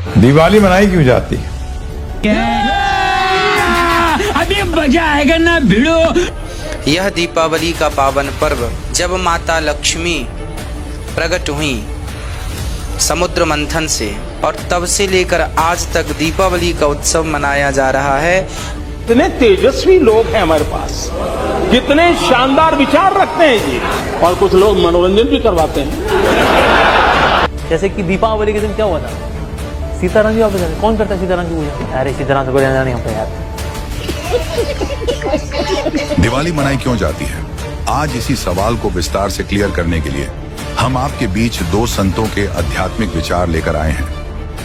दिवाली मनाई क्यों जाती है? अभी मजा आएगा ना भिड़ो। यह दीपावली का पावन पर्व जब माता लक्ष्मी प्रकट हुई समुद्र मंथन से, और तब से लेकर आज तक दीपावली का उत्सव मनाया जा रहा है। कितने तेजस्वी लोग हैं हमारे पास, कितने शानदार विचार रखते हैं जी, और कुछ लोग मनोरंजन भी करवाते हैं। जैसे कि दीपावली के दिन क्या हुआ था, सीताराम जी वापस आए। कौन करता है सीताराम की पूजा? अरे सीताराम से कोई लेना नहीं होता यार। दिवाली मनाई क्यों जाती है, आज इसी सवाल को विस्तार से क्लियर करने के लिए हम आपके बीच दो संतों के आध्यात्मिक विचार लेकर आए हैं।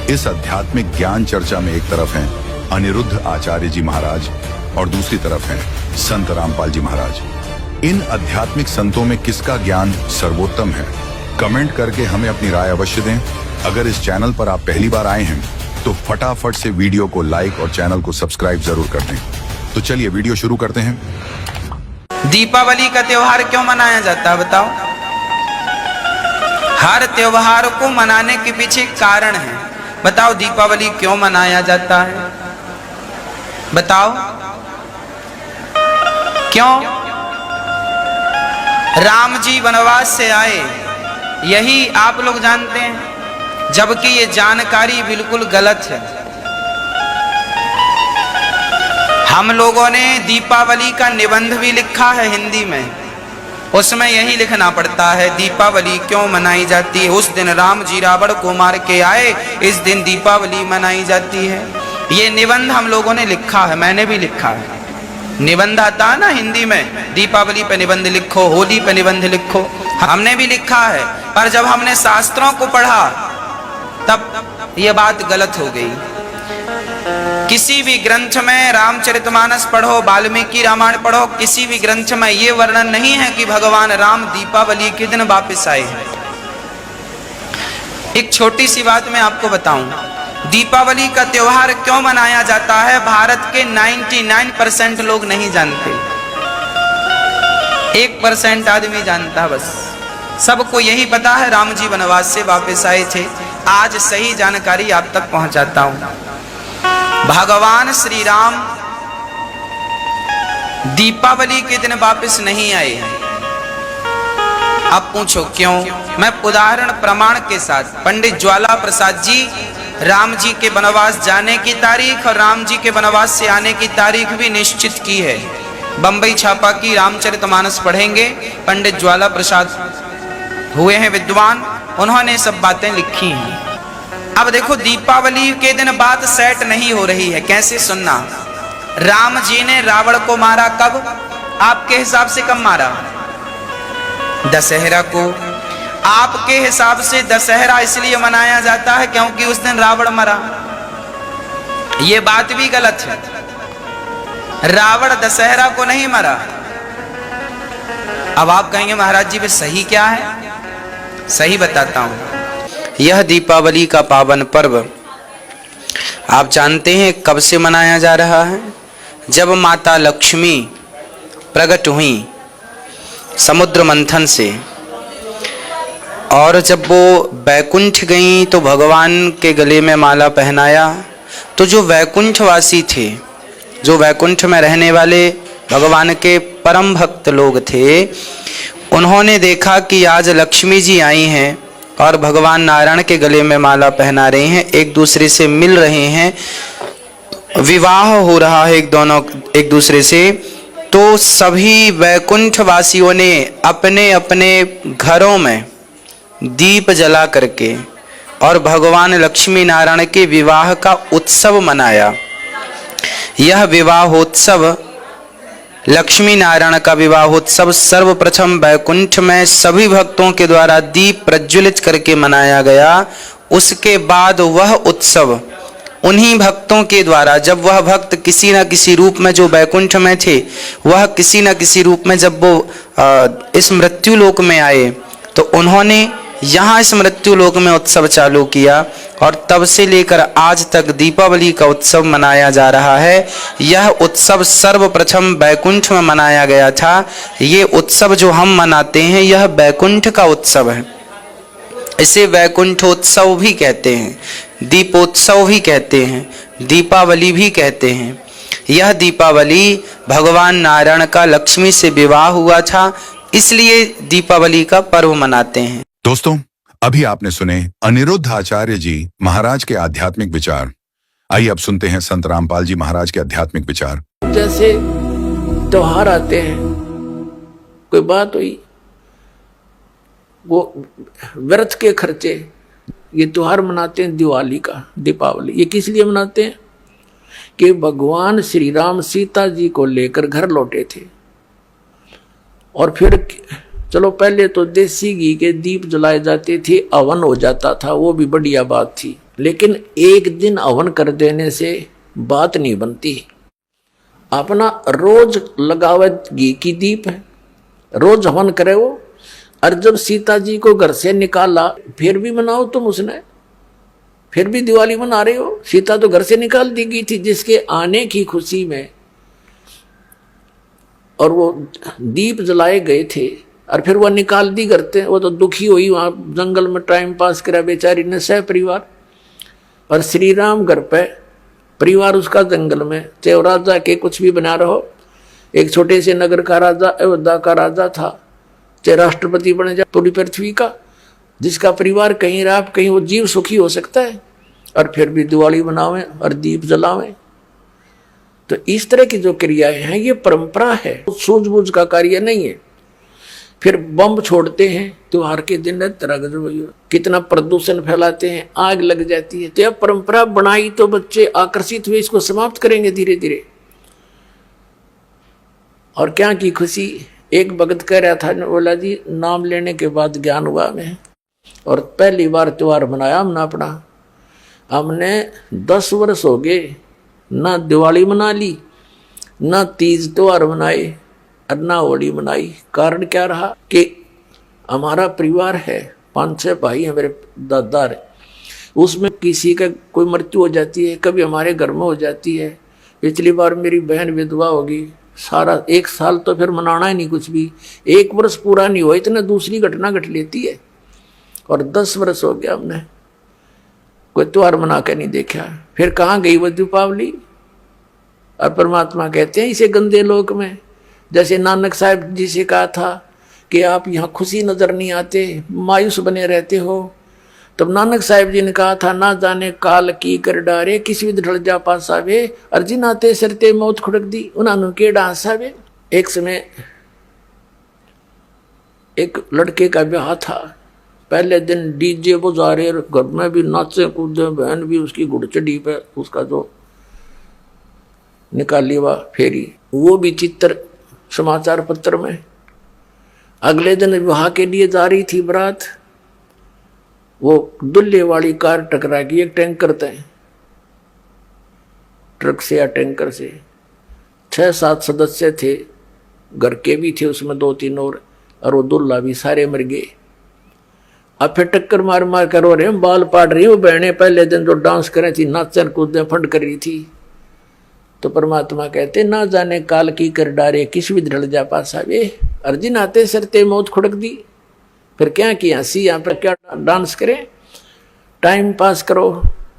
इस आध्यात्मिक ज्ञान चर्चा में एक तरफ हैं अनिरुद्ध आचार्य जी महाराज और दूसरी तरफ हैं संत रामपाल जी महाराज। इन आध्यात्मिक संतों में किसका ज्ञान सर्वोत्तम है, कमेंट करके हमें अपनी राय अवश्य दें। अगर इस चैनल पर आप पहली बार आए हैं तो फटाफट से वीडियो को लाइक और चैनल को सब्सक्राइब जरूर कर दें। तो चलिए वीडियो शुरू करते हैं। दीपावली का त्योहार क्यों मनाया जाता है बताओ? हर त्योहार को मनाने के पीछे कारण है। बताओ दीपावली क्यों मनाया जाता है? बताओ क्यों? राम जी वनवास से आए, यही आप लोग जानते हैं, जबकि ये जानकारी बिल्कुल गलत है। हम लोगों ने दीपावली का निबंध भी लिखा है हिंदी में, उसमें यही लिखना पड़ता है दीपावली क्यों मनाई जाती है। उस दिन राम जी रावण को मार के आए, इस दिन दीपावली मनाई जाती है। ये निबंध हम लोगों ने लिखा है, मैंने भी लिखा है। निबंध आता है ना हिंदी में, दीपावली पे निबंध लिखो, होली पे निबंध लिखो, हमने भी लिखा है। पर जब हमने शास्त्रों को पढ़ा तब ये बात गलत हो गई। किसी भी ग्रंथ में रामचरितमानस पढ़ो, वाल्मीकि रामायण पढ़ो, किसी भी ग्रंथ में ये वर्णन नहीं है कि भगवान राम दीपावली के दिन वापस आए हैं। एक छोटी सी बात मैं आपको बताऊं, दीपावली का त्योहार क्यों मनाया जाता है, भारत के 99% लोग नहीं जानते। 1% आदमी जानता है बस। सबको यही पता है राम जी वनवास से वापस आए थे। आज सही जानकारी आप तक पहुंचाता हूं। भगवान श्री राम दीपावली के दिन वापस नहीं आए। अब पूछो क्यों? मैं उदाहरण प्रमाण के साथ, पंडित ज्वाला प्रसाद जी राम जी के वनवास जाने की तारीख और राम जी के वनवास से आने की तारीख भी निश्चित की है। बंबई छापा की रामचरितमानस पढ़ेंगे, पंडित ज्वाला प्रसाद हुए हैं विद्वान, उन्होंने सब बातें लिखी हैं। अब देखो दीपावली के दिन बात सेट नहीं हो रही है। कैसे सुनना, राम जी ने रावण को मारा कब? आपके हिसाब से कब मारा? दशहरा को। आपके हिसाब से दशहरा इसलिए मनाया जाता है क्योंकि उस दिन रावण मरा। ये बात भी गलत है। रावण दशहरा को नहीं मरा। अब आप कहेंगे महाराज जी वे सही क्या है? सही बताता हूं। यह दीपावली का पावन पर्व आप जानते हैं कब से मनाया जा रहा है? जब माता लक्ष्मी प्रकट हुई समुद्र मंथन से, और जब वो वैकुंठ गई तो भगवान के गले में माला पहनाया। तो जो वैकुंठवासी थे, जो वैकुंठ में रहने वाले भगवान के परम भक्त लोग थे, उन्होंने देखा कि आज लक्ष्मी जी आई हैं और भगवान नारायण के गले में माला पहना रही हैं, एक दूसरे से मिल रहे हैं, विवाह हो रहा है एक दूसरे से। तो सभी वैकुंठ वासियों ने अपने अपने घरों में दीप जला करके और भगवान लक्ष्मी नारायण के विवाह का उत्सव मनाया। यह विवाहोत्सव, लक्ष्मी नारायण का विवाहोत्सव सर्वप्रथम वैकुंठ में सभी भक्तों के द्वारा दीप प्रज्वलित करके मनाया गया। उसके बाद वह उत्सव उन्हीं भक्तों के द्वारा, जब वह भक्त किसी न किसी रूप में जो वैकुंठ में थे, वह किसी न किसी रूप में जब वो इस मृत्यु लोक में आए तो उन्होंने यहाँ इस मृत्यु लोक में उत्सव चालू किया, और तब से लेकर आज तक दीपावली का उत्सव मनाया जा रहा है। यह उत्सव सर्वप्रथम वैकुंठ में मनाया गया था। ये उत्सव जो हम मनाते हैं यह वैकुंठ का उत्सव है। इसे वैकुंठोत्सव भी कहते हैं, दीपोत्सव भी कहते हैं, दीपावली भी कहते हैं। यह दीपावली भगवान नारायण का लक्ष्मी से विवाह हुआ था, इसलिए दीपावली का पर्व मनाते हैं। दोस्तों, अभी आपने सुने अनिरुद्ध आचार्य जी महाराज के आध्यात्मिक विचार। आइए अब सुनते हैं संत रामपाल जी महाराज के आध्यात्मिक विचार। जैसे त्योहार आते हैं, कोई बात हुई, वो व्रत के खर्चे, ये त्योहार मनाते हैं दिवाली का, दीपावली। ये किस लिए मनाते हैं कि भगवान श्री राम सीता जी को लेकर घर लौटे थे, और फिर चलो पहले तो देसी घी के दीप जलाए जाते थे, हवन हो जाता था, वो भी बढ़िया बात थी। लेकिन एक दिन हवन कर देने से बात नहीं बनती। अपना रोज लगावे घी की दीप है, रोज हवन करे वो। और जब सीता जी को घर से निकाला, फिर भी मनाओ तुम उसने, फिर भी दिवाली मना रहे हो। सीता तो घर से निकाल दी गई थी जिसके आने की खुशी में, और वो दीप जलाए गए थे, और फिर वो निकाल दी करते। वो तो दुखी हुई, वहां जंगल में टाइम पास करा बेचारी ने सह परिवार। और श्री राम घर पे, परिवार उसका जंगल में, चाहे राजा के कुछ भी बना रहो, एक छोटे से नगर का राजा, अयोध्या का राजा था, चाहे राष्ट्रपति बने जाए पूरी पृथ्वी का, जिसका परिवार कहीं रहा, कहीं वो जीव सुखी हो सकता है, और फिर भी दिवाली मनावें और दीप जलावें। तो इस तरह की जो क्रियाएं हैं ये परंपरा है, सूझबूझ का कार्य नहीं है। फिर बम छोड़ते हैं त्योहार के दिन, कितना प्रदूषण फैलाते हैं, आग लग जाती है। तो यह परंपरा बनाई तो बच्चे आकर्षित हुए, इसको समाप्त करेंगे धीरे धीरे। और क्या की खुशी, एक भगत कह रहा था, बोला जी नाम लेने के बाद ज्ञान हुआ हमें, और पहली बार त्योहार मनाया हमने अपना। हमने 10 वर्ष हो गए ना दिवाली मना ली, ना तीज त्योहार मनाए, और ना होली मनाई। कारण क्या रहा कि हमारा परिवार है, 5-6 भाई हैं, मेरे दादा है, उसमें किसी का कोई मृत्यु हो जाती है, कभी हमारे घर में हो जाती है। पिछली बार मेरी बहन विधवा होगी, सारा 1 साल तो फिर मनाना ही नहीं कुछ भी, 1 वर्ष पूरा नहीं हुआ इतने दूसरी घटना घट लेती है। और 10 वर्ष हो गया हमने कोई त्योहार मना के नहीं देखा। फिर कहाँ गई वो दीपावली? और परमात्मा कहते हैं इसे गंदे लोक में, जैसे नानक साहब जी से कहा था कि आप यहाँ खुशी नजर नहीं आते, मायूस बने रहते हो। तब नानक साहब जी ने कहा था, ना जाने काल की कर डारे, किसी भी ढल जा पासावे, अर्जी नाते सरते मौत खुड़क दी, उन्होंने के डांसावे। एक समय एक लड़के का ब्याह था, पहले दिन डीजे बजा रहे, घर में भी नाचे कूदे, बहन भी उसकी घुड़चड़ी पे उसका जो निकाली हुआ फेरी, वो भी चित्र समाचार पत्र में। अगले दिन विवाह के लिए जा रही थी बारात, वो दुल्हे वाली कार टकरा गई एक टैंकर से, ट्रक से या टैंकर से। 6-7 सदस्य थे, घर के भी थे उसमें 2-3 और वो दुल्हा भी, सारे मर गए। अब फिर टक्कर मार मार कर रो रहे हैं, बाल पाट रही वो बहने, पहले दिन जो डांस कर रही थी, नाचन कूदे फंड कर रही थी। तो परमात्मा कहते, ना जाने काल की कर डारे, किस भी ढल जा पासा वे, अर्जुन आते सरते मौत खुड़क दी। फिर क्या किया, सी यहाँ पर क्या डांस करें, टाइम पास करो,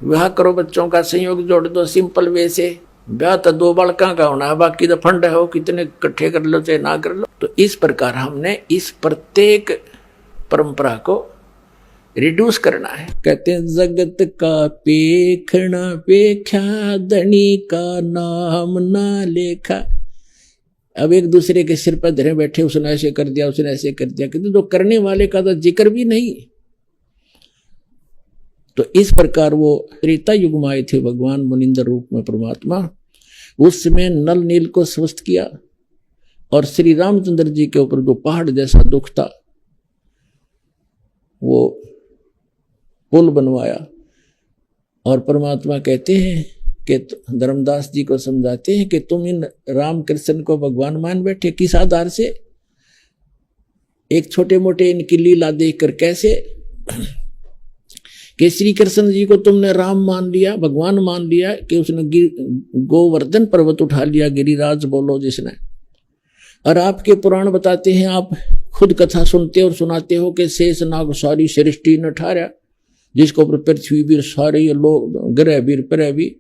ब्याह करो, बच्चों का संयोग जोड़ दो सिंपल वे से। ब्याह तो 2 बालका का होना है, बाकी तो फंड है, कितने इकट्ठे कर लो चाहे ना कर लो। तो इस प्रकार हमने इस प्रत्येक परंपरा को रिड्यूस करना है। कहते हैं जगत का पेखना पेख्या, धनी का नाम ना लेखा। अब एक दूसरे के सिर पर धरे बैठे, उसने ऐसे कर दिया, उसने ऐसे कर दिया, किंतु तो करने वाले का तो जिक्र भी नहीं। तो इस प्रकार वो त्रेता युग में आए थे भगवान मुनिंदर रूप में परमात्मा। उस समय नल नील को स्वस्थ किया, और श्री रामचंद्र जी के ऊपर जो पहाड़ जैसा दुख था वो पुल बनवाया। और परमात्मा कहते हैं कि धर्मदास जी को समझाते हैं कि तुम इन राम कृष्ण को भगवान मान बैठे, किस आधार से? एक छोटे मोटे इनकी लीला देखकर कैसे कि श्री कृष्ण जी को तुमने राम मान लिया, भगवान मान लिया, कि उसने गोवर्धन पर्वत उठा लिया, गिरिराज बोलो जिसने। और आपके पुराण बताते हैं आप खुद कथा सुनते और सुनाते हो कि शेष नाग सारी सृष्टि न ठारा, जिसको ऊपर पृथ्वी भी सारे ये लोग ग्रह भी प्रह भी,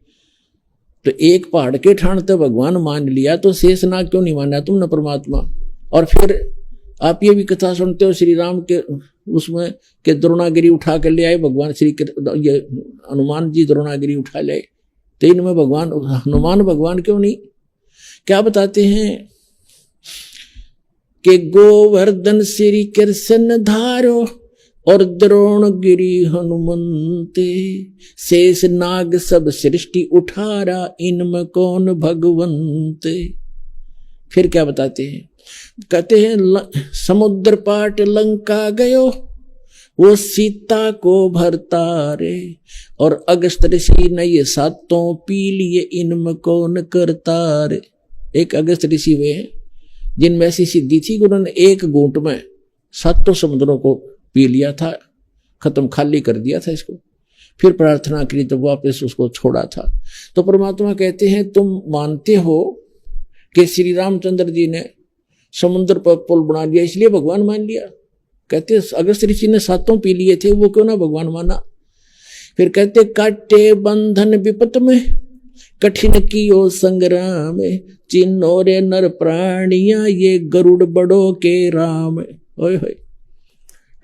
तो एक पहाड़ के ठाणते भगवान मान लिया, तो शेष नाग क्यों नहीं माना तुमने परमात्मा? और फिर आप ये भी कथा सुनते हो श्री राम के उसमें के द्रोणागिरी उठा कर ले आए भगवान श्री, ये हनुमान जी द्रोणागिरी उठा ले, तो इनमें भगवान हनुमान भगवान क्यों नहीं? क्या बताते हैं कि गोवर्धन श्री कृष्ण धारो और द्रोणगिरी हनुमंते, शेष नाग सब सृष्टि उठारा, इनमें कौन भगवंते। फिर क्या बताते हैं, कहते हैं समुद्र पाट लंका गयो, वो सीता को भरता रे, और अगस्त ऋषि ने ये सातों पी लिए, इनमें कौन करता रे। एक अगस्त ऋषि वे हैं जिनमें ऐसी सिद्धि थी कि उन्होंने एक घूंट में सातों समुद्रों को पी लिया था, खत्म खाली कर दिया था इसको, फिर प्रार्थना करी तो वापस उसको छोड़ा था। तो परमात्मा कहते हैं तुम मानते हो कि श्री रामचंद्र जी ने समुद्र पर पुल बना लिया इसलिए भगवान मान लिया? कहते अगस्त ऋषि ने सातों पी लिए थे, वो क्यों ना भगवान माना? फिर कहते काटे बंधन विपत में, कठिन कियो संग्राम, चिन्हो रे नर प्राणिया, ये गरुड़ बड़ो के राम। ओए होए,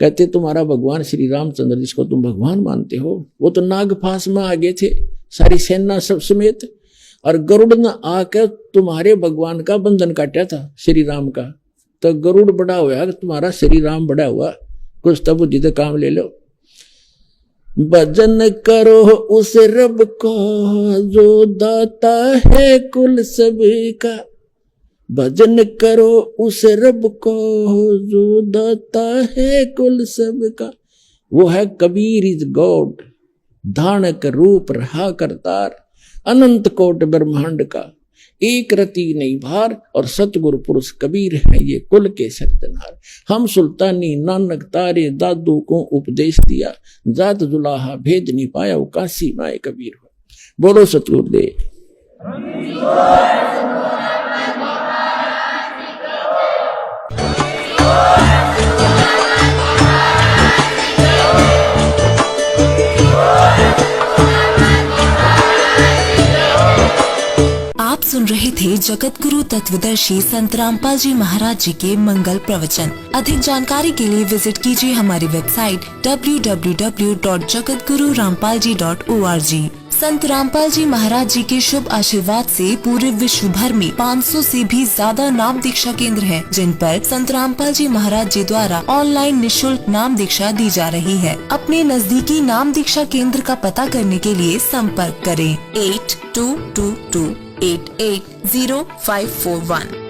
कहते तुम्हारा भगवान श्री रामचंद्र जिसको तुम भगवान मानते हो, वो तो नागफास में आ गए थे सारी सेना सब समेत, और गरुड़ ने आकर तुम्हारे भगवान का बंधन काटा था श्री राम का। तो गरुड़ बड़ा हुआ, तुम्हारा श्री राम बड़ा हुआ, कुछ तब बुद्धि तो काम ले लो। भजन करो उस रब को जो दाता है कुल सबका, भजन करो उस रब को जो दाता है कुल सबका, वो है कबीर इज गॉड, धानक रूप रहा करतार, अनंत कोट ब्रह्मांड का, एक रति नहीं भार, और सतगुरु पुरुष कबीर है ये कुल के सरदनार। हम सुल्तानी नानक तारे दादू को उपदेश दिया, जात जुलाहा भेद नहीं पाया, वो काशी माए कबीर हो। बोलो सतगुरुदेव। आप सुन रहे थे जगत गुरु तत्वदर्शी संत रामपाल जी महाराज जी के मंगल प्रवचन। अधिक जानकारी के लिए विजिट कीजिए हमारी वेबसाइट www.jagatgururampalji.org। संत रामपाल जी महाराज जी के शुभ आशीर्वाद से पूरे विश्व भर में 500 से भी ज्यादा नाम दीक्षा केंद्र हैं, जिन पर संत रामपाल जी महाराज जी द्वारा ऑनलाइन निशुल्क नाम दीक्षा दी जा रही है। अपने नजदीकी नाम दीक्षा केंद्र का पता करने के लिए संपर्क करें 8222880541।